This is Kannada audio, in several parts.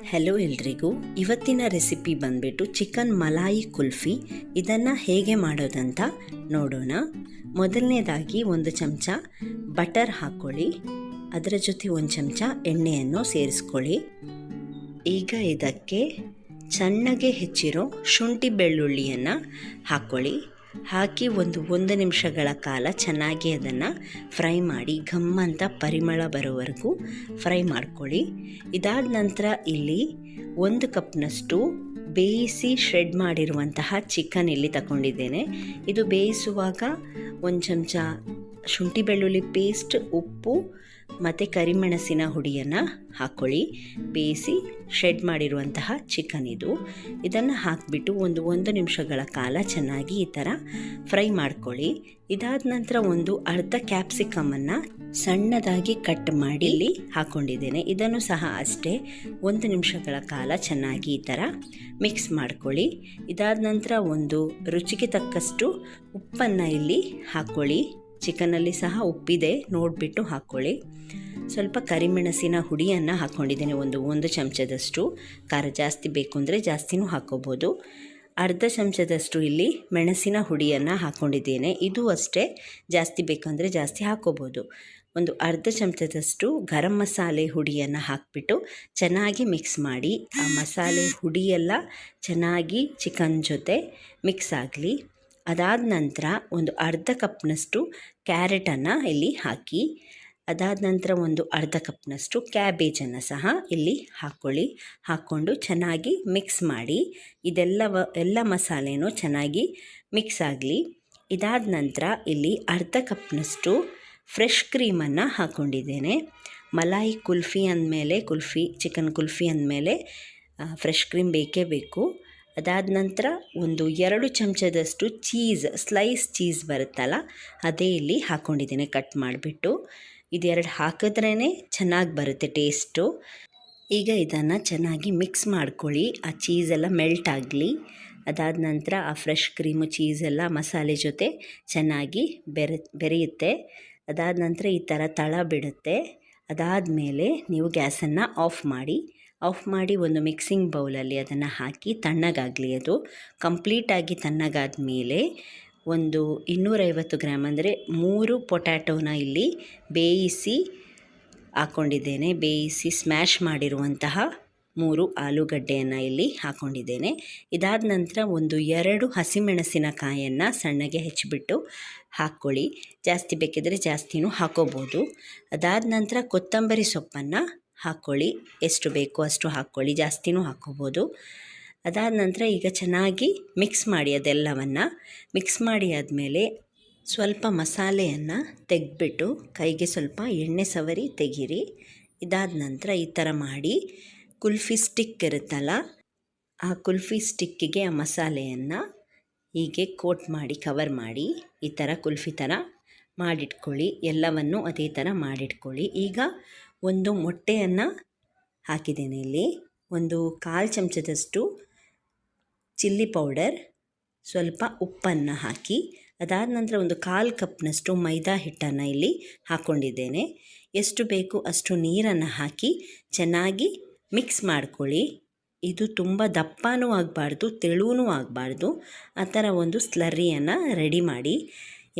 ಹೆಲೋ ಎಲ್ರಿಗೂ. ಇವತ್ತಿನ ರೆಸಿಪಿ ಬಂದ್ಬಿಟ್ಟು ಚಿಕನ್ ಮಲಾಯಿ ಕುಲ್ಫಿ. ಇದನ್ನು ಹೇಗೆ ಮಾಡೋದಂತ ನೋಡೋಣ. ಮೊದಲನೇದಾಗಿ 1 ಚಮಚ ಬಟರ್ ಹಾಕ್ಕೊಳ್ಳಿ. ಅದರ ಜೊತೆ 1 ಚಮಚ ಎಣ್ಣೆಯನ್ನು ಸೇರಿಸ್ಕೊಳ್ಳಿ. ಈಗ ಇದಕ್ಕೆ ಸಣ್ಣಗೆ ಹೆಚ್ಚಿರೋ ಶುಂಠಿ ಬೆಳ್ಳುಳ್ಳಿಯನ್ನು ಹಾಕ್ಕೊಳ್ಳಿ. ಹಾಕಿ 1 ನಿಮಿಷಗಳ ಕಾಲ ಚೆನ್ನಾಗಿ ಅದನ್ನು ಫ್ರೈ ಮಾಡಿ ಘಮ್ಮಂತ ಪರಿಮಳ ಬರೋವರೆಗೂ ಫ್ರೈ ಮಾಡ್ಕೊಳ್ಳಿ. ಇದಾದ ನಂತರ ಇಲ್ಲಿ 1 ಕಪ್ನಷ್ಟು ಬೇಯಿಸಿ ಶ್ರೆಡ್ ಮಾಡಿರುವಂತಹ ಚಿಕನ್ ಇಲ್ಲಿ ತಗೊಂಡಿದ್ದೇನೆ. ಇದು ಬೇಯಿಸುವಾಗ 1 ಚಮಚ ಶುಂಠಿ ಬೆಳ್ಳುಳ್ಳಿ ಪೇಸ್ಟ್, ಉಪ್ಪು ಮತ್ತು ಕರಿಮೆಣಸಿನ ಹುಡಿಯನ್ನು ಹಾಕ್ಕೊಳ್ಳಿ. ಬೇಯಿಸಿ ಶ್ರೆಡ್ ಮಾಡಿರುವಂತಹ ಚಿಕನ್ ಇದನ್ನು ಹಾಕಿಬಿಟ್ಟು 1 ನಿಮಿಷಗಳ ಕಾಲ ಚೆನ್ನಾಗಿ ಈ ಥರ ಫ್ರೈ ಮಾಡ್ಕೊಳ್ಳಿ. ಇದಾದ ನಂತರ ಅರ್ಧ ಕ್ಯಾಪ್ಸಿಕಮನ್ನು ಸಣ್ಣದಾಗಿ ಕಟ್ ಮಾಡಿ ಇಲ್ಲಿ ಹಾಕ್ಕೊಂಡಿದ್ದೇನೆ. ಇದನ್ನು ಸಹ ಅಷ್ಟೇ 1 ನಿಮಿಷಗಳ ಕಾಲ ಚೆನ್ನಾಗಿ ಈ ಥರ ಮಿಕ್ಸ್ ಮಾಡ್ಕೊಳ್ಳಿ. ಇದಾದ ನಂತರ ರುಚಿಗೆ ತಕ್ಕಷ್ಟು ಉಪ್ಪನ್ನು ಇಲ್ಲಿ ಹಾಕ್ಕೊಳ್ಳಿ. ಚಿಕನಲ್ಲಿ ಸಹ ಉಪ್ಪಿದೆ, ನೋಡಿಬಿಟ್ಟು ಹಾಕ್ಕೊಳ್ಳಿ. ಸ್ವಲ್ಪ ಕರಿಮೆಣಸಿನ ಹುಡಿಯನ್ನು ಹಾಕ್ಕೊಂಡಿದ್ದೇನೆ, 1 ಚಮಚದಷ್ಟು. ಖಾರ ಜಾಸ್ತಿ ಬೇಕು ಅಂದರೆ ಜಾಸ್ತಿನೂ ಹಾಕ್ಕೋಬೋದು. ಅರ್ಧ ಚಮಚದಷ್ಟು ಇಲ್ಲಿ ಮೆಣಸಿನ ಹುಡಿಯನ್ನು ಹಾಕ್ಕೊಂಡಿದ್ದೇನೆ. ಇದು ಅಷ್ಟೇ, ಜಾಸ್ತಿ ಬೇಕಂದರೆ ಜಾಸ್ತಿ ಹಾಕ್ಕೋಬೋದು. ಅರ್ಧ ಚಮಚದಷ್ಟು ಗರಂ ಮಸಾಲೆ ಹುಡಿಯನ್ನು ಹಾಕಿಬಿಟ್ಟು ಚೆನ್ನಾಗಿ ಮಿಕ್ಸ್ ಮಾಡಿ. ಆ ಮಸಾಲೆ ಹುಡಿಯೆಲ್ಲ ಚೆನ್ನಾಗಿ ಚಿಕನ್ ಜೊತೆ ಮಿಕ್ಸ್ ಆಗಲಿ. ಅದಾದ ನಂತರ ಅರ್ಧ ಕಪ್ನಷ್ಟು ಕ್ಯಾರೆಟನ್ನು ಇಲ್ಲಿ ಹಾಕಿ. ಅದಾದ ನಂತರ ಅರ್ಧ ಕಪ್ನಷ್ಟು ಕ್ಯಾಬೇಜನ್ನು ಸಹ ಇಲ್ಲಿ ಹಾಕ್ಕೊಂಡು ಚೆನ್ನಾಗಿ ಮಿಕ್ಸ್ ಮಾಡಿ. ಎಲ್ಲ ಮಸಾಲೆನೂ ಚೆನ್ನಾಗಿ ಮಿಕ್ಸ್ ಆಗಲಿ. ಇದಾದ ನಂತರ ಇಲ್ಲಿ ಅರ್ಧ ಕಪ್ನಷ್ಟು ಫ್ರೆಶ್ ಕ್ರೀಮನ್ನು ಹಾಕ್ಕೊಂಡಿದ್ದೇನೆ. ಮಲಾಯಿ ಕುಲ್ಫಿ ಅಂದಮೇಲೆ ಚಿಕನ್ ಕುಲ್ಫಿ ಅಂದಮೇಲೆ ಫ್ರೆಶ್ ಕ್ರೀಮ್ ಬೇಕೇ ಬೇಕು. ಅದಾದ ನಂತರ 2 ಚಮಚದಷ್ಟು ಸ್ಲೈಸ್ ಚೀಸ್ ಬರುತ್ತಲ್ಲ, ಅದೇ ಇಲ್ಲಿ ಹಾಕ್ಕೊಂಡಿದ್ದೇನೆ ಕಟ್ ಮಾಡಿಬಿಟ್ಟು. ಇದೆರಡು ಹಾಕಿದ್ರೇ ಚೆನ್ನಾಗಿ ಬರುತ್ತೆ ಟೇಸ್ಟು. ಈಗ ಇದನ್ನು ಚೆನ್ನಾಗಿ ಮಿಕ್ಸ್ ಮಾಡ್ಕೊಳ್ಳಿ. ಆ ಚೀಸೆಲ್ಲ ಮೆಲ್ಟ್ ಆಗಲಿ. ಅದಾದ ನಂತರ ಆ ಫ್ರೆಶ್ ಕ್ರೀಮು ಚೀಸೆಲ್ಲ ಮಸಾಲೆ ಜೊತೆ ಚೆನ್ನಾಗಿ ಬೆರೆಯುತ್ತೆ. ಅದಾದ ನಂತರ ಈ ಥರ ತಳ ಬಿಡುತ್ತೆ. ಅದಾದಮೇಲೆ ನೀವು ಗ್ಯಾಸನ್ನು ಆಫ್ ಮಾಡಿ ಒಂದು ಮಿಕ್ಸಿಂಗ್ ಬೌಲಲ್ಲಿ ಅದನ್ನು ಹಾಕಿ ತಣ್ಣಗಾಗಲಿ. ಅದು ಕಂಪ್ಲೀಟಾಗಿ ತಣ್ಣಗಾದ ಮೇಲೆ 250 ಗ್ರಾಮ್ ಅಂದರೆ 3 ಪೊಟ್ಯಾಟೋನ ಇಲ್ಲಿ ಬೇಯಿಸಿ ಹಾಕ್ಕೊಂಡಿದ್ದೇನೆ. ಬೇಯಿಸಿ ಸ್ಮ್ಯಾಶ್ ಮಾಡಿರುವಂತಹ 3 ಆಲೂಗಡ್ಡೆಯನ್ನು ಇಲ್ಲಿ ಹಾಕ್ಕೊಂಡಿದ್ದೇನೆ. ಇದಾದ ನಂತರ 2 ಹಸಿಮೆಣಸಿನಕಾಯನ್ನು ಸಣ್ಣಗೆ ಹೆಚ್ಚಿಬಿಟ್ಟು ಹಾಕ್ಕೊಳ್ಳಿ. ಜಾಸ್ತಿ ಬೇಕಿದ್ರೆ ಜಾಸ್ತಿನೂ ಹಾಕ್ಕೋಬೋದು. ಅದಾದ ನಂತರ ಕೊತ್ತಂಬರಿ ಸೊಪ್ಪನ್ನು ಹಾಕ್ಕೊಳ್ಳಿ. ಎಷ್ಟು ಬೇಕೋ ಅಷ್ಟು ಹಾಕ್ಕೊಳ್ಳಿ, ಜಾಸ್ತಿನೂ ಹಾಕ್ಕೋಬೋದು. ಅದಾದ ನಂತರ ಈಗ ಚೆನ್ನಾಗಿ ಮಿಕ್ಸ್ ಮಾಡಿ. ಅದೆಲ್ಲವನ್ನು ಮಿಕ್ಸ್ ಮಾಡಿ ಆದಮೇಲೆ ಸ್ವಲ್ಪ ಮಸಾಲೆಯನ್ನು ತೆಗೆದ್ಬಿಟ್ಟು ಕೈಗೆ ಸ್ವಲ್ಪ ಎಣ್ಣೆ ಸವರಿ ತೆಗೀರಿ. ಇದಾದ ನಂತರ ಈ ಥರ ಮಾಡಿ ಕುಲ್ಫಿ ಸ್ಟಿಕ್ ಇರುತ್ತಲ್ಲ, ಆ ಕುಲ್ಫಿ ಸ್ಟಿಕ್ಕಿಗೆ ಆ ಮಸಾಲೆಯನ್ನು ಹೀಗೆ ಕೋಟ್ ಮಾಡಿ ಕವರ್ ಮಾಡಿ ಈ ಥರ ಕುಲ್ಫಿ ಥರ ಮಾಡಿಟ್ಕೊಳ್ಳಿ. ಎಲ್ಲವನ್ನು ಅದೇ ಥರ ಮಾಡಿಟ್ಕೊಳ್ಳಿ. ಈಗ 1 ಮೊಟ್ಟೆಯನ್ನು ಹಾಕಿದ್ದೇನೆ ಇಲ್ಲಿ. 1/4 ಚಮಚದಷ್ಟು ಚಿಲ್ಲಿ ಪೌಡರ್, ಸ್ವಲ್ಪ ಉಪ್ಪನ್ನು ಹಾಕಿ. ಅದಾದ ನಂತರ 1/4 ಕಪ್ನಷ್ಟು ಮೈದಾ ಹಿಟ್ಟನ್ನು ಇಲ್ಲಿ ಹಾಕ್ಕೊಂಡಿದ್ದೇನೆ. ಎಷ್ಟು ಬೇಕು ಅಷ್ಟು ನೀರನ್ನು ಹಾಕಿ ಚೆನ್ನಾಗಿ ಮಿಕ್ಸ್ ಮಾಡ್ಕೊಳ್ಳಿ. ಇದು ತುಂಬ ದಪ್ಪನೂ ಆಗಬಾರ್ದು, ತೆಳುವೂ ಆಗಬಾರ್ದು. ಆ ಥರ ಸ್ಲರ್ರಿಯನ್ನು ರೆಡಿ ಮಾಡಿ.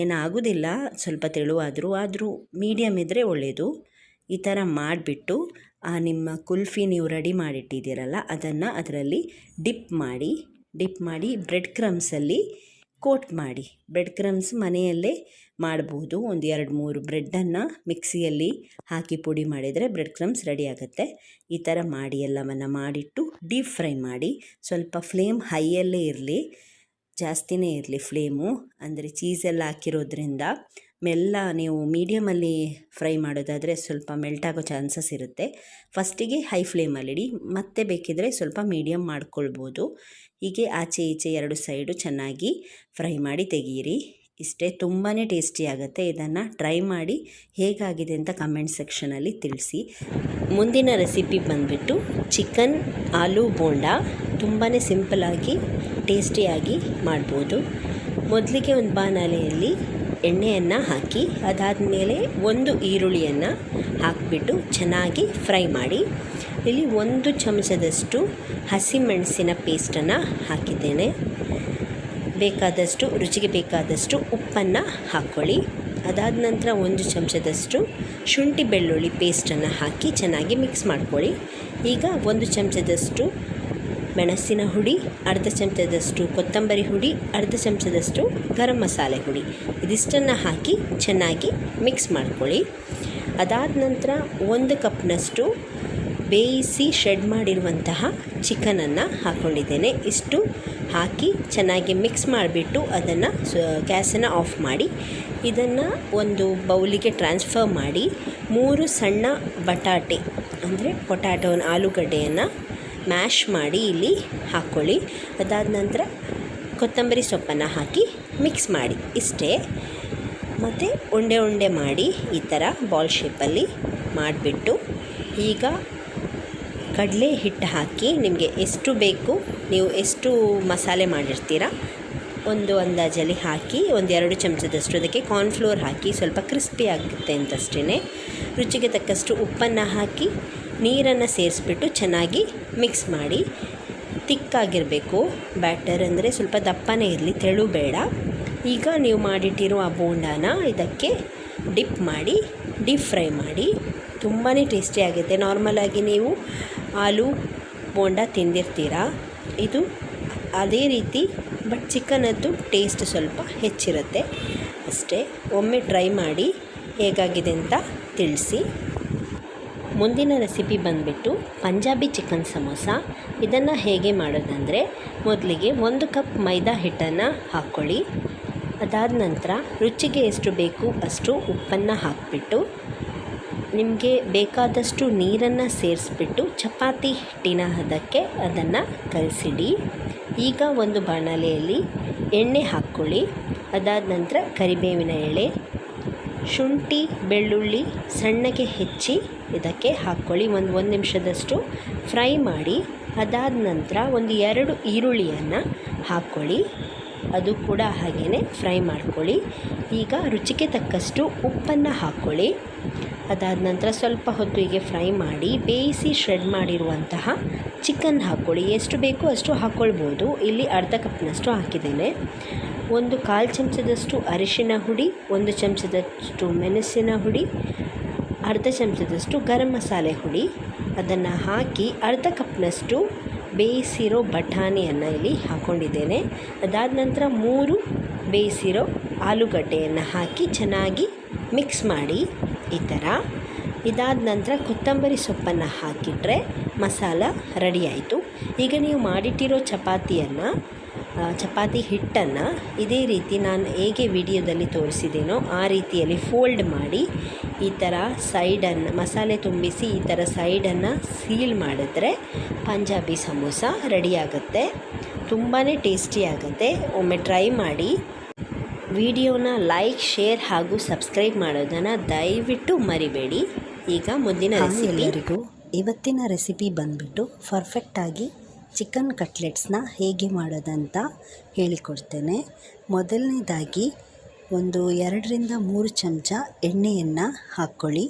ಏನಾಗೋದಿಲ್ಲ ಸ್ವಲ್ಪ ತೆಳುವಾದರೂ ಮೀಡಿಯಮ್ ಇದ್ದರೆ ಒಳ್ಳೆಯದು. ಈ ಥರ ಮಾಡಿಬಿಟ್ಟು ನಿಮ್ಮ ಕುಲ್ಫಿ ನೀವು ರೆಡಿ ಮಾಡಿಟ್ಟಿದ್ದೀರಲ್ಲ ಅದನ್ನು ಅದರಲ್ಲಿ ಡಿಪ್ ಮಾಡಿ ಬ್ರೆಡ್ ಕ್ರಮ್ಸಲ್ಲಿ ಕೋಟ್ ಮಾಡಿ. ಬ್ರೆಡ್ ಕ್ರಮ್ಸ್ ಮನೆಯಲ್ಲೇ ಮಾಡ್ಬೋದು. 2-3 ಬ್ರೆಡ್ಡನ್ನು ಮಿಕ್ಸಿಯಲ್ಲಿ ಹಾಕಿ ಪುಡಿ ಮಾಡಿದರೆ ಬ್ರೆಡ್ ಕ್ರಮ್ಸ್ ರೆಡಿ ಆಗುತ್ತೆ. ಈ ಥರ ಮಾಡಿ ಎಲ್ಲವನ್ನು ಮಾಡಿಟ್ಟು ಡೀಪ್ ಫ್ರೈ ಮಾಡಿ. ಸ್ವಲ್ಪ ಫ್ಲೇಮ್ ಹೈಯಲ್ಲೇ ಇರಲಿ, ಜಾಸ್ತಿನೇ ಇರಲಿ ಫ್ಲೇಮು. ಅಂದರೆ ಚೀಸೆಲ್ಲ ಹಾಕಿರೋದ್ರಿಂದ ನೀವು ಮೀಡಿಯಮಲ್ಲಿ ಫ್ರೈ ಮಾಡೋದಾದರೆ ಸ್ವಲ್ಪ ಮೆಲ್ಟ್ ಆಗೋ ಚಾನ್ಸಸ್ ಇರುತ್ತೆ. ಫಸ್ಟಿಗೆ ಹೈ ಫ್ಲೇಮಲ್ಲಿಡಿ, ಮತ್ತೆ ಬೇಕಿದ್ದರೆ ಸ್ವಲ್ಪ ಮೀಡಿಯಮ್ ಮಾಡ್ಕೊಳ್ಬೋದು. ಹೀಗೆ ಆಚೆ ಈಚೆ 2 ಸೈಡು ಚೆನ್ನಾಗಿ ಫ್ರೈ ಮಾಡಿ ತೆಗೀರಿ. ಇಷ್ಟೇ, ತುಂಬಾ ಟೇಸ್ಟಿ ಆಗುತ್ತೆ. ಇದನ್ನು ಟ್ರೈ ಮಾಡಿ ಹೇಗಾಗಿದೆ ಅಂತ ಕಮೆಂಟ್ ಸೆಕ್ಷನಲ್ಲಿ ತಿಳಿಸಿ. ಮುಂದಿನ ರೆಸಿಪಿ ಬಂದುಬಿಟ್ಟು ಚಿಕನ್ ಆಲೂ ಬೋಂಡಾ. ತುಂಬಾ ಸಿಂಪಲಾಗಿ ಟೇಸ್ಟಿಯಾಗಿ ಮಾಡ್ಬೋದು. ಮೊದಲಿಗೆ ಒಂದು ಬಾಣಲೆಯಲ್ಲಿ ಎಣ್ಣೆಯನ್ನು ಹಾಕಿ ಅದಾದಮೇಲೆ 1 ಈರುಳ್ಳಿಯನ್ನು ಹಾಕಿಬಿಟ್ಟು ಚೆನ್ನಾಗಿ ಫ್ರೈ ಮಾಡಿ. ಇಲ್ಲಿ 1 ಚಮಚದಷ್ಟು ಹಸಿಮೆಣಸಿನ ಪೇಸ್ಟನ್ನು ಹಾಕಿದ್ದೇನೆ. ರುಚಿಗೆ ಬೇಕಾದಷ್ಟು ಉಪ್ಪನ್ನು ಹಾಕ್ಕೊಳ್ಳಿ. ಅದಾದ ನಂತರ 1 ಚಮಚದಷ್ಟು ಶುಂಠಿ ಬೆಳ್ಳುಳ್ಳಿ ಪೇಸ್ಟನ್ನು ಹಾಕಿ ಚೆನ್ನಾಗಿ ಮಿಕ್ಸ್ ಮಾಡ್ಕೊಳ್ಳಿ. ಈಗ 1 ಚಮಚದಷ್ಟು ಮೆಣಸಿನ ಹುಡಿ, ಅರ್ಧ ಚಮಚದಷ್ಟು ಕೊತ್ತಂಬರಿ ಹುಡಿ, ಅರ್ಧ ಚಮಚದಷ್ಟು ಗರಂ ಮಸಾಲೆ ಹುಡಿ, ಇದಿಷ್ಟನ್ನು ಹಾಕಿ ಚೆನ್ನಾಗಿ ಮಿಕ್ಸ್ ಮಾಡ್ಕೊಳ್ಳಿ. ಅದಾದ ನಂತರ 1 ಕಪ್ನಷ್ಟು ಬೇಯಿಸಿ ಶೆಡ್ ಮಾಡಿರುವಂತಹ ಚಿಕನನ್ನು ಹಾಕ್ಕೊಂಡಿದ್ದೇನೆ. ಇಷ್ಟು ಹಾಕಿ ಚೆನ್ನಾಗಿ ಮಿಕ್ಸ್ ಮಾಡಿಬಿಟ್ಟು ಅದನ್ನು ಗ್ಯಾಸನ್ನು ಆಫ್ ಮಾಡಿ ಇದನ್ನು ಒಂದು ಬೌಲಿಗೆ ಟ್ರಾನ್ಸ್ಫರ್ ಮಾಡಿ 3 ಸಣ್ಣ ಬಟಾಟೆ ಅಂದರೆ ಆಲೂಗಡ್ಡೆಯನ್ನು ಮ್ಯಾಶ್ ಮಾಡಿ ಇಲ್ಲಿ ಹಾಕ್ಕೊಳ್ಳಿ. ಅದಾದ ನಂತರ ಕೊತ್ತಂಬರಿ ಸೊಪ್ಪನ್ನು ಹಾಕಿ ಮಿಕ್ಸ್ ಮಾಡಿ. ಇಷ್ಟೇ. ಮತ್ತು ಉಂಡೆ ಮಾಡಿ ಈ ಥರ ಬಾಲ್ ಶೇಪಲ್ಲಿ ಮಾಡಿಬಿಟ್ಟು ಈಗ ಕಡಲೆ ಹಿಟ್ಟು ಹಾಕಿ ನಿಮಗೆ ಎಷ್ಟು ಬೇಕು, ನೀವು ಎಷ್ಟು ಮಸಾಲೆ ಮಾಡಿರ್ತೀರ ಒಂದು ಅಂದಾಜಲ್ಲಿ ಹಾಕಿ 1-2 ಚಮಚದಷ್ಟು ಅದಕ್ಕೆ ಕಾರ್ನ್ಫ್ಲೋರ್ ಹಾಕಿ ಸ್ವಲ್ಪ ಕ್ರಿಸ್ಪಿ ಆಗುತ್ತೆ ಅಂತಷ್ಟೇ. ರುಚಿಗೆ ತಕ್ಕಷ್ಟು ಉಪ್ಪನ್ನು ಹಾಕಿ ನೀರನ್ನು ಸೇರಿಸ್ಬಿಟ್ಟು ಚೆನ್ನಾಗಿ ಮಿಕ್ಸ್ ಮಾಡಿ. ತಿಕ್ಕಾಗಿರಬೇಕು ಬ್ಯಾಟರ್, ಅಂದರೆ ಸ್ವಲ್ಪ ದಪ್ಪನೇ ಇರಲಿ, ತೆಳು ಬೇಡ. ಈಗ ನೀವು ಮಾಡಿಟ್ಟಿರೋ ಆ ಬೋಂಡಾನ ಇದಕ್ಕೆ ಡಿಪ್ ಮಾಡಿ ಡೀಪ್ ಫ್ರೈ ಮಾಡಿ. ತುಂಬಾ ಟೇಸ್ಟಿಯಾಗುತ್ತೆ. ನಾರ್ಮಲಾಗಿ ನೀವು ಆಲೂ ಬೋಂಡ ತಿಂದಿರ್ತೀರ, ಇದು ಅದೇ ರೀತಿ, ಬಟ್ ಚಿಕನದ್ದು ಟೇಸ್ಟ್ ಸ್ವಲ್ಪ ಹೆಚ್ಚಿರುತ್ತೆ ಅಷ್ಟೇ. ಒಮ್ಮೆ ಟ್ರೈ ಮಾಡಿ ಹೇಗಾಗಿದೆ ಅಂತ ತಿಳಿಸಿ. ಮುಂದಿನ ರೆಸಿಪಿ ಬಂದುಬಿಟ್ಟು ಪಂಜಾಬಿ ಚಿಕನ್ ಸಮೋಸ. ಇದನ್ನು ಹೇಗೆ ಮಾಡೋದಂದರೆ, ಮೊದಲಿಗೆ 1 ಕಪ್ ಮೈದಾ ಹಿಟ್ಟನ್ನು ಹಾಕ್ಕೊಳ್ಳಿ. ಅದಾದ ನಂತರ ರುಚಿಗೆ ಎಷ್ಟು ಬೇಕು ಅಷ್ಟು ಉಪ್ಪನ್ನು ಹಾಕಿಬಿಟ್ಟು ನಿಮಗೆ ಬೇಕಾದಷ್ಟು ನೀರನ್ನು ಸೇರಿಸ್ಬಿಟ್ಟು ಚಪಾತಿ ಹಿಟ್ಟಿನ ಹದಕ್ಕೆ ಅದನ್ನು ಕಲಸಿಡಿ. ಈಗ ಒಂದು ಬಾಣಲೆಯಲ್ಲಿ ಎಣ್ಣೆ ಹಾಕ್ಕೊಳ್ಳಿ. ಅದಾದ ನಂತರ ಕರಿಬೇವಿನ ಎಳೆ, ಶುಂಠಿ ಬೆಳ್ಳುಳ್ಳಿ ಸಣ್ಣಗೆ ಹೆಚ್ಚಿ ಇದಕ್ಕೆ ಹಾಕ್ಕೊಳ್ಳಿ. ಒಂದು ನಿಮಿಷದಷ್ಟು ಫ್ರೈ ಮಾಡಿ. ಅದಾದ ನಂತರ 2 ಈರುಳ್ಳಿಯನ್ನು ಹಾಕ್ಕೊಳ್ಳಿ, ಅದು ಕೂಡ ಹಾಗೆಯೇ ಫ್ರೈ ಮಾಡ್ಕೊಳ್ಳಿ. ಈಗ ರುಚಿಗೆ ತಕ್ಕಷ್ಟು ಉಪ್ಪನ್ನು ಹಾಕ್ಕೊಳ್ಳಿ. ಅದಾದ ನಂತರ ಸ್ವಲ್ಪ ಹೊತ್ತು ಹೀಗೆ ಫ್ರೈ ಮಾಡಿ ಬೇಯಿಸಿ ಶ್ರೆಡ್ ಮಾಡಿರುವಂತಹ ಚಿಕನ್ ಹಾಕ್ಕೊಳ್ಳಿ. ಎಷ್ಟು ಬೇಕೋ ಅಷ್ಟು ಹಾಕ್ಕೊಳ್ಬೋದು. ಇಲ್ಲಿ ಅರ್ಧ ಕಪ್ನಷ್ಟು ಹಾಕಿದ್ದೇನೆ. 1/4 ಚಮಚದಷ್ಟು ಅರಿಶಿನ ಹುಡಿ, 1 ಚಮಚದಷ್ಟು ಮೆಣಸಿನ ಹುಡಿ, ಅರ್ಧ ಚಮಚದಷ್ಟು ಗರಂ ಮಸಾಲೆ ಹುಡಿ, ಅದನ್ನು ಹಾಕಿ ಅರ್ಧ ಕಪ್ನಷ್ಟು ಬೇಯಿಸಿರೋ ಬಟಾಣಿಯನ್ನು ಇಲ್ಲಿ ಹಾಕ್ಕೊಂಡಿದ್ದೇನೆ. ಅದಾದ ನಂತರ 3 ಬೇಯಿಸಿರೋ ಆಲೂಗಡ್ಡೆಯನ್ನು ಹಾಕಿ ಚೆನ್ನಾಗಿ ಮಿಕ್ಸ್ ಮಾಡಿ ಈ ಥರ. ಇದಾದ ನಂತರ ಕೊತ್ತಂಬರಿ ಸೊಪ್ಪನ್ನು ಹಾಕಿಟ್ರೆ ಮಸಾಲ ರೆಡಿ ಆಯಿತು. ಈಗ ನೀವು ಮಾಡಿಟ್ಟಿರೋ ಚಪಾತಿ ಹಿಟ್ಟನ್ನು ಇದೇ ರೀತಿ ನಾನು ಹೇಗೆ ವಿಡಿಯೋದಲ್ಲಿ ತೋರಿಸಿದ್ದೇನೋ ಆ ರೀತಿಯಲ್ಲಿ ಫೋಲ್ಡ್ ಮಾಡಿ ಈ ಥರ ಸೈಡನ್ನು ಮಸಾಲೆ ತುಂಬಿಸಿ ಈ ಥರ ಸೈಡನ್ನು ಸೀಲ್ ಮಾಡಿದ್ರೆ ಪಂಜಾಬಿ ಸಮೋಸ ರೆಡಿಯಾಗುತ್ತೆ. ತುಂಬಾ ಟೇಸ್ಟಿಯಾಗುತ್ತೆ. ಒಮ್ಮೆ ಟ್ರೈ ಮಾಡಿ. ವಿಡಿಯೋನ ಲೈಕ್, ಶೇರ್ ಹಾಗೂ ಸಬ್ಸ್ಕ್ರೈಬ್ ಮಾಡೋದನ್ನು ದಯವಿಟ್ಟು ಮರಿಬೇಡಿ. ಈಗ ಮುಂದಿನ ರೆಸಿಪಿ. ಇವತ್ತಿನ ರೆಸಿಪಿ ಬಂದುಬಿಟ್ಟು ಪರ್ಫೆಕ್ಟಾಗಿ ಚಿಕನ್ ಕಟ್ಲೆಟ್ಸ್ನ ಹೇಗೆ ಮಾಡೋದಂತ ಹೇಳಿಕೊಡ್ತೇನೆ. ಮೊದಲನೇದಾಗಿ 2-3 ಚಮಚ ಎಣ್ಣೆಯನ್ನು ಹಾಕ್ಕೊಳ್ಳಿ.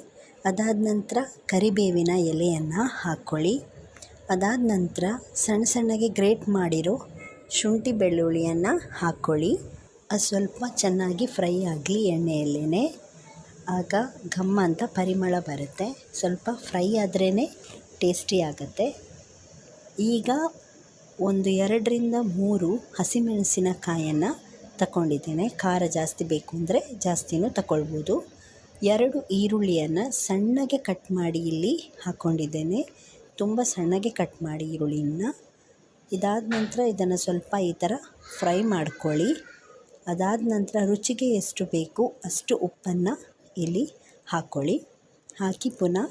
ಅದಾದ ನಂತರ ಕರಿಬೇವಿನ ಎಲೆಯನ್ನು ಹಾಕ್ಕೊಳ್ಳಿ. ಅದಾದ ನಂತರ ಸಣ್ಣಗೆ ಗ್ರೇಟ್ ಮಾಡಿರೋ ಶುಂಠಿ ಬೆಳ್ಳುಳ್ಳಿಯನ್ನು ಹಾಕ್ಕೊಳ್ಳಿ. ಅದು ಸ್ವಲ್ಪ ಚೆನ್ನಾಗಿ ಫ್ರೈ ಆಗಲಿ ಎಣ್ಣೆಯಲ್ಲೇ, ಆಗ ಘಮ್ಮ ಅಂತ ಪರಿಮಳ ಬರುತ್ತೆ. ಸ್ವಲ್ಪ ಫ್ರೈ ಆದ್ರೇ ಟೇಸ್ಟಿ ಆಗುತ್ತೆ. ಈಗ 2-3 ಹಸಿಮೆಣಸಿನಕಾಯನ್ನು ತಗೊಂಡಿದ್ದೇನೆ. ಖಾರ ಜಾಸ್ತಿ ಬೇಕು ಅಂದರೆ ಜಾಸ್ತಿನೂ ತಗೊಳ್ಬೋದು. 2 ಈರುಳ್ಳಿಯನ್ನು ಸಣ್ಣಗೆ ಕಟ್ ಮಾಡಿ ಇಲ್ಲಿ ಹಾಕ್ಕೊಂಡಿದ್ದೇನೆ. ತುಂಬ ಸಣ್ಣಗೆ ಕಟ್ ಮಾಡಿ ಈರುಳ್ಳಿನ. ಇದಾದ ನಂತರ ಇದನ್ನು ಸ್ವಲ್ಪ ಈ ಥರ ಫ್ರೈ ಮಾಡ್ಕೊಳ್ಳಿ. ಅದಾದ ನಂತರ ರುಚಿಗೆ ಎಷ್ಟು ಬೇಕು ಅಷ್ಟು ಉಪ್ಪನ್ನು ಇಲ್ಲಿ ಹಾಕ್ಕೊಳ್ಳಿ. ಹಾಕಿ ಪುನಃ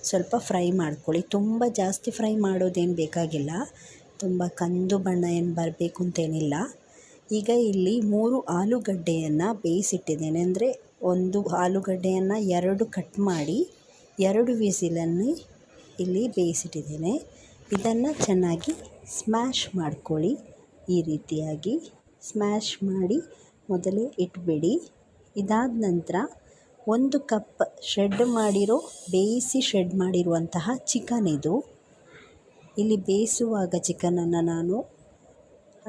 ಸ್ವಲ್ಪ ಫ್ರೈ ಮಾಡ್ಕೊಳ್ಳಿ. ತುಂಬ ಜಾಸ್ತಿ ಫ್ರೈ ಮಾಡೋದೇನು ಬೇಕಾಗಿಲ್ಲ, ತುಂಬ ಕಂದು ಬಣ್ಣ ಏನು ಬರಬೇಕು ಅಂತೇನಿಲ್ಲ. ಈಗ ಇಲ್ಲಿ 3 ಆಲೂಗಡ್ಡೆಯನ್ನು ಬೇಯಿಸಿಟ್ಟಿದ್ದೇನೆ. ಅಂದರೆ 1 ಆಲೂಗಡ್ಡೆಯನ್ನು 2 ಕಟ್ ಮಾಡಿ 2 ವಿಸಿಲನ್ನು ಇಲ್ಲಿ ಬೇಯಿಸಿಟ್ಟಿದ್ದೇನೆ. ಇದನ್ನು ಚೆನ್ನಾಗಿ ಸ್ಮ್ಯಾಶ್ ಮಾಡ್ಕೊಳ್ಳಿ. ಈ ರೀತಿಯಾಗಿ ಸ್ಮ್ಯಾಶ್ ಮಾಡಿ ಮೊದಲೇ ಇಟ್ಬಿಡಿ. ಇದಾದ ನಂತರ 1 ಕಪ್ ಬೇಯಿಸಿ ಶೆಡ್ ಮಾಡಿರುವಂತಹ ಚಿಕನ್ ಇದು. ಇಲ್ಲಿ ಬೇಯಿಸುವಾಗ ಚಿಕನನ್ನು ನಾನು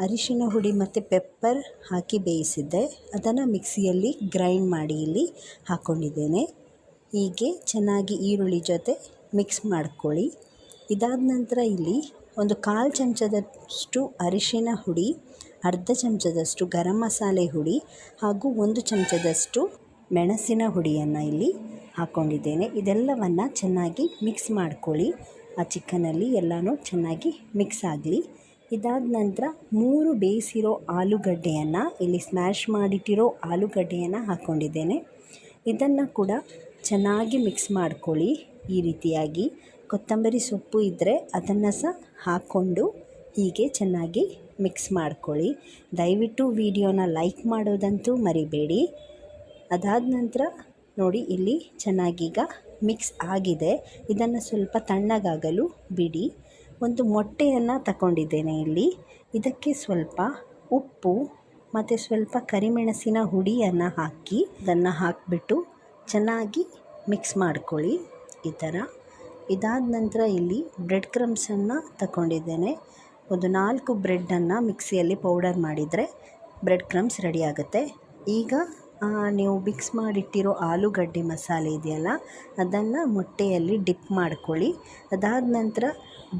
ಅರಿಶಿನ ಹುಡಿ ಮತ್ತು ಪೆಪ್ಪರ್ ಹಾಕಿ ಬೇಯಿಸಿದ್ದೆ. ಅದನ್ನು ಮಿಕ್ಸಿಯಲ್ಲಿ ಗ್ರೈಂಡ್ ಮಾಡಿ ಇಲ್ಲಿ ಹಾಕ್ಕೊಂಡಿದ್ದೇನೆ. ಹೀಗೆ ಚೆನ್ನಾಗಿ ಈರುಳ್ಳಿ ಜೊತೆ ಮಿಕ್ಸ್ ಮಾಡ್ಕೊಳ್ಳಿ. ಇದಾದ ನಂತರ ಇಲ್ಲಿ ಒಂದು 1/4 ಚಮಚದಷ್ಟು ಅರಿಶಿನ ಹುಡಿ, ಅರ್ಧ ಚಮಚದಷ್ಟು ಗರಂ ಮಸಾಲೆ ಹುಡಿ ಹಾಗೂ 1 ಚಮಚದಷ್ಟು ಮೆಣಸಿನ ಹುಡಿಯನ್ನು ಇಲ್ಲಿ ಹಾಕ್ಕೊಂಡಿದ್ದೇನೆ. ಇದೆಲ್ಲವನ್ನು ಚೆನ್ನಾಗಿ ಮಿಕ್ಸ್ ಮಾಡ್ಕೊಳ್ಳಿ. ಆ ಚಿಕನಲ್ಲಿ ಎಲ್ಲನೂ ಚೆನ್ನಾಗಿ ಮಿಕ್ಸ್ ಆಗಲಿ. ಇದಾದ ನಂತರ 3 ಬೇಯಿಸಿರೋ ಆಲೂಗಡ್ಡೆಯನ್ನು ಇಲ್ಲಿ ಸ್ಮ್ಯಾಶ್ ಮಾಡಿಟ್ಟಿರೋ ಆಲೂಗಡ್ಡೆಯನ್ನು ಹಾಕ್ಕೊಂಡಿದ್ದೇನೆ. ಇದನ್ನು ಕೂಡ ಚೆನ್ನಾಗಿ ಮಿಕ್ಸ್ ಮಾಡ್ಕೊಳ್ಳಿ. ಈ ರೀತಿಯಾಗಿ ಕೊತ್ತಂಬರಿ ಸೊಪ್ಪು ಇದ್ದರೆ ಅದನ್ನು ಸಹ ಹಾಕ್ಕೊಂಡು ಹೀಗೆ ಚೆನ್ನಾಗಿ ಮಿಕ್ಸ್ ಮಾಡ್ಕೊಳ್ಳಿ. ದಯವಿಟ್ಟು ವಿಡಿಯೋನ ಲೈಕ್ ಮಾಡೋದಂತೂ ಮರಿಬೇಡಿ. ಅದಾದ ನಂತರ ನೋಡಿ, ಇಲ್ಲಿ ಚೆನ್ನಾಗೀಗ ಮಿಕ್ಸ್ ಆಗಿದೆ. ಇದನ್ನು ಸ್ವಲ್ಪ ತಣ್ಣಗಾಗಲು ಬಿಡಿ. ಒಂದು ಮೊಟ್ಟೆಯನ್ನು ತಗೊಂಡಿದ್ದೇನೆ ಇಲ್ಲಿ. ಇದಕ್ಕೆ ಸ್ವಲ್ಪ ಉಪ್ಪು ಮತ್ತು ಸ್ವಲ್ಪ ಕರಿಮೆಣಸಿನ ಹುಡಿಯನ್ನು ಹಾಕಿ ಅದನ್ನು ಹಾಕಿಬಿಟ್ಟು ಚೆನ್ನಾಗಿ ಮಿಕ್ಸ್ ಮಾಡ್ಕೊಳ್ಳಿ ಈ ಥರ. ಇದಾದ ನಂತರ ಇಲ್ಲಿ ಬ್ರೆಡ್ ಕ್ರಮ್ಸನ್ನು ತಗೊಂಡಿದ್ದೇನೆ. ಒಂದು 4 ಬ್ರೆಡ್ಡನ್ನು ಮಿಕ್ಸಿಯಲ್ಲಿ ಪೌಡರ್ ಮಾಡಿದರೆ ಬ್ರೆಡ್ ಕ್ರಮ್ಸ್ ರೆಡಿ ಆಗುತ್ತೆ. ಈಗ ನೀವು ಮಿಕ್ಸ್ ಮಾಡಿಟ್ಟಿರೋ ಆಲೂಗಡ್ಡೆ ಮಸಾಲೆ ಇದೆಯಲ್ಲ, ಅದನ್ನು ಮೊಟ್ಟೆಯಲ್ಲಿ ಡಿಪ್ ಮಾಡ್ಕೊಳ್ಳಿ. ಅದಾದ ನಂತರ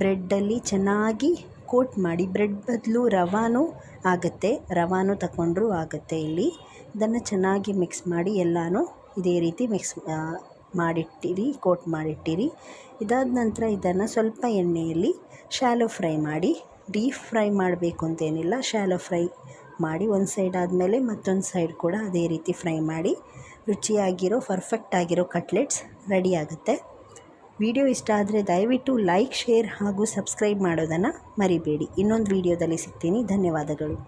ಬ್ರೆಡ್ಡಲ್ಲಿ ಚೆನ್ನಾಗಿ ಕೋಟ್ ಮಾಡಿ. ಬ್ರೆಡ್ ಬದಲು ರವಾನೂ ಆಗುತ್ತೆ, ರವಾನೂ ತಗೊಂಡ್ರೂ ಆಗುತ್ತೆ. ಇಲ್ಲಿ ಇದನ್ನು ಚೆನ್ನಾಗಿ ಮಿಕ್ಸ್ ಮಾಡಿ ಎಲ್ಲನೂ ಇದೇ ರೀತಿ ಮಿಕ್ಸ್ ಮಾಡಿಟ್ಟಿರಿ, ಕೋಟ್ ಮಾಡಿಟ್ಟಿರಿ. ಇದಾದ ನಂತರ ಇದನ್ನು ಸ್ವಲ್ಪ ಎಣ್ಣೆಯಲ್ಲಿ ಶಾಲೋ ಫ್ರೈ ಮಾಡಿ. ಡೀಪ್ ಫ್ರೈ ಮಾಡಬೇಕು ಅಂತೇನಿಲ್ಲ, ಶಾಲೋ ಫ್ರೈ ಮಾಡಿ. ಒಂದು ಸೈಡ್ ಆದಮೇಲೆ ಮತ್ತೊಂದು ಸೈಡ್ ಕೂಡ ಅದೇ ರೀತಿ ಫ್ರೈ ಮಾಡಿ. ರುಚಿಯಾಗಿರೋ ಪರ್ಫೆಕ್ಟ್ ಆಗಿರೋ ಕಟ್ಲೆಟ್ಸ್ ರೆಡಿ ಆಗುತ್ತೆ. ವಿಡಿಯೋ ಇಷ್ಟ ಆದರೆ ದಯವಿಟ್ಟು ಲೈಕ್, ಶೇರ್ ಹಾಗೂ ಸಬ್ಸ್ಕ್ರೈಬ್ ಮಾಡೋದನ್ನು ಮರಿಬೇಡಿ. ಇನ್ನೊಂದು ವಿಡಿಯೋದಲ್ಲಿ ಸಿಗ್ತೀನಿ. ಧನ್ಯವಾದಗಳು.